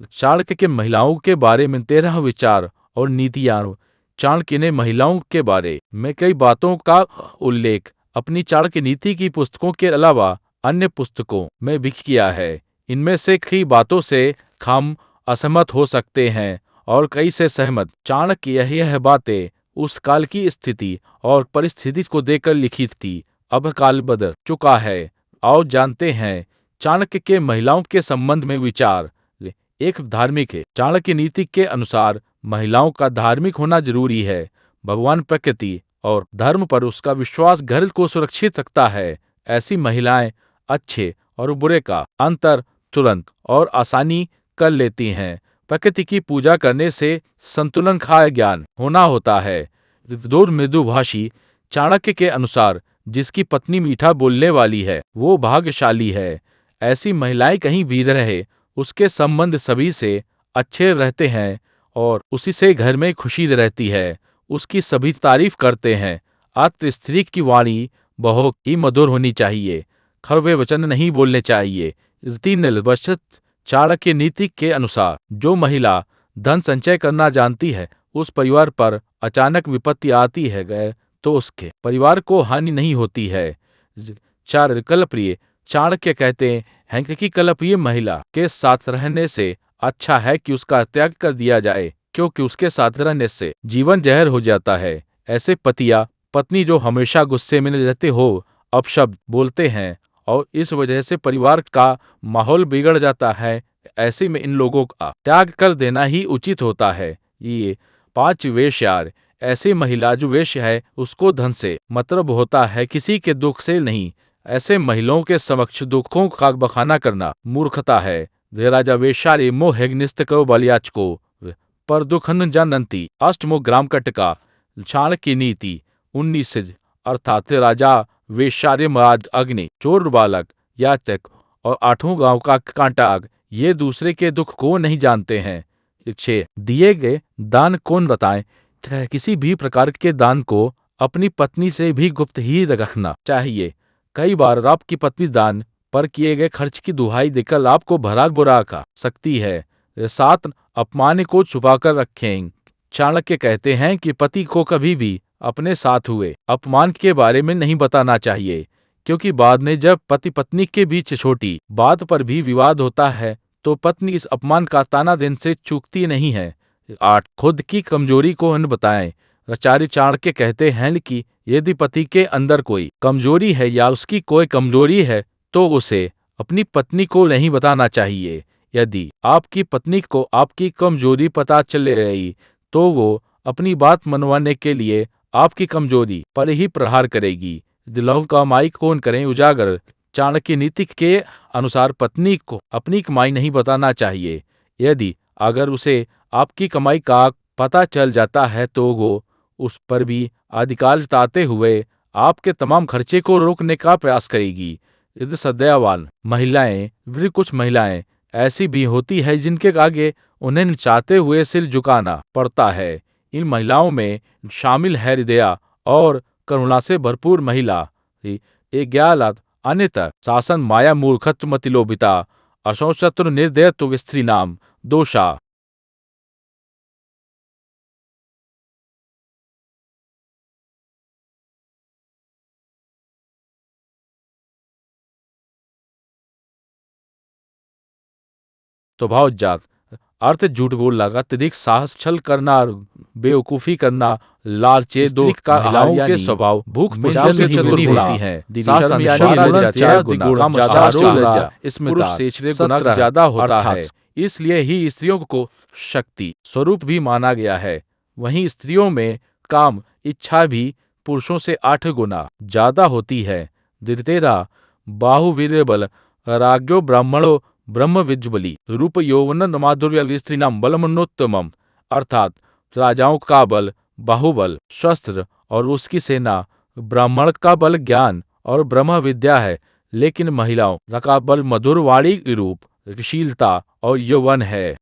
चाणक्य के महिलाओं के बारे में 13 विचार और नीतियां। चाणक्य ने महिलाओं के बारे में कई बातों का उल्लेख अपनी चाणक्य नीति की पुस्तकों के अलावा अन्य पुस्तकों में भी किया है। इनमें से कई बातों से हम असहमत हो सकते हैं और कई से सहमत। चाणक्य यह बातें उस काल की स्थिति और परिस्थिति को देखकर लिखी थी। अब काल बदल चुका है। आओ जानते हैं चाणक्य के महिलाओं के संबंध में विचार। एक धार्मिक है। चाणक्य नीति के अनुसार महिलाओं का धार्मिक होना जरूरी है। भगवान, प्रकृति और धर्म पर उसका विश्वास घर को सुरक्षित रखता है। ऐसी महिलाएं अच्छे और बुरे का अंतर तुरंत और आसानी कर लेती हैं। प्रकृति की पूजा करने से संतुलन का ज्ञान होना होता है। दो मृदुभाषी। चाणक्य के अनुसार जिसकी पत्नी मीठा बोलने वाली है वो भाग्यशाली है। ऐसी महिलाएं कहीं भी रहे उसके संबंध सभी से अच्छे रहते हैं और उसी से घर में खुशी रहती है। उसकी सभी तारीफ करते हैं। अतः स्त्री की वाणी बहुत ही मधुर होनी चाहिए। कड़वे वचन नहीं बोलने चाहिए। निर्वचत। चाणक्य नीति के अनुसार जो महिला धन संचय करना जानती है उस परिवार पर अचानक विपत्ति आती है गए तो उसके परिवार को हानि नहीं होती है। 4 कलप्रिय। चाणक्य कहते हैं कि कलप्रिय महिला के साथ रहने से अच्छा है कि उसका त्याग कर दिया जाए, क्योंकि उसके साथ रहने से जीवन जहर हो जाता है। ऐसे पति या पत्नी जो हमेशा गुस्से में रहते हो, अपशब्द बोलते हैं और इस वजह से परिवार का माहौल बिगड़ जाता है, ऐसे में इन लोगों का त्याग कर देना ही उचित होता है। ये 5 वेश्यार। ऐसी महिला जो वेश्य है उसको धन से मतलब होता है, किसी के दुख से नहीं। ऐसे महिलाओं के समक्ष दुखों का बखाना करना मूर्खता है। वे राजा वेश्यारे मोहग्निस्तको बलियाचको पर दुखन जानंती। अष्टमो ग्राम कटका। चाणक्य नीति 19 अर्थात राजा वेश्यारे मराज अग्नि चोर बालक याचक और 8वां गांव का कांटाग ये दूसरे के दुख को नहीं जानते हैं। 6 दिए गए दान कौन बताएं। किसी भी प्रकार के दान को अपनी पत्नी से भी गुप्त ही रखना चाहिए। कई बार आपकी पत्नी दान पर किए गए खर्च की दुहाई देकर आपको भरा बुरा खा सकती है। 7 अपमान को छुपा कर रखें। चाणक्य कहते हैं कि पति को कभी भी अपने साथ हुए अपमान के बारे में नहीं बताना चाहिए, क्योंकि बाद में जब पति पत्नी के बीच छोटी बात पर भी विवाद होता है तो पत्नी इस अपमान का ताना देने से चूकती नहीं है। 8 खुद की कमजोरी को न बताएं। आचार्य चाणक्य कहते हैं कि यदि पति के अंदर कोई कमजोरी है या उसकी कोई कमजोरी है तो उसे अपनी पत्नी को नहीं बताना चाहिए। यदि आपकी पत्नी को आपकी कमजोरी पता चल रही तो वो अपनी बात मनवाने के लिए आपकी कमजोरी पर ही प्रहार करेगी। दिलों का कमाई कौन करें उजागर। चाणक्य नीति के अनुसार पत्नी को अपनी कमाई नहीं बताना चाहिए। यदि अगर उसे आपकी कमाई का पता चल जाता है तो वो उस पर भी अधिकार जताते हुए आपके तमाम खर्चे को रोकने का प्रयास करेगी। यदि सदैवान महिलाएं। वे कुछ महिलाएं ऐसी भी होती है जिनके आगे उन्हें चाहते हुए सिर झुकाना पड़ता है। इन महिलाओं में शामिल है हृदया और करुणा से भरपूर महिला। 11 अन्यथा शासन माया मूर्खत्व मतिलोभिता अशौचत्र निर्दयत्व स्त्री नाम दोषा। स्वभाव जात। अर्थ झूठ बोलना, अत्यधिक साहस, छल करना, बेवकूफी करना, लालचे। दो का महिलाओं के स्वभाव भूख प्यास से चतुर होती हैं। गुना ज्यादा होता है, इसलिए ही स्त्रियों को शक्ति स्वरूप भी माना गया है। वहीं स्त्रियों में काम इच्छा भी पुरुषों से 8 गुना ज्यादा होती है। 13 बाहुवीर्य बल राज्ञो ब्राह्मणो ब्रह्म विज्बली रूप यौवन माधुर्य स्त्रीणाम बलमनोत्तमम। अर्थात राजाओं का बल बाहुबल शस्त्र और उसकी सेना, ब्राह्मण का बल ज्ञान और ब्रह्म विद्या है, लेकिन महिलाओं का बल मधुर वाणी रूप शीलता और यौवन है।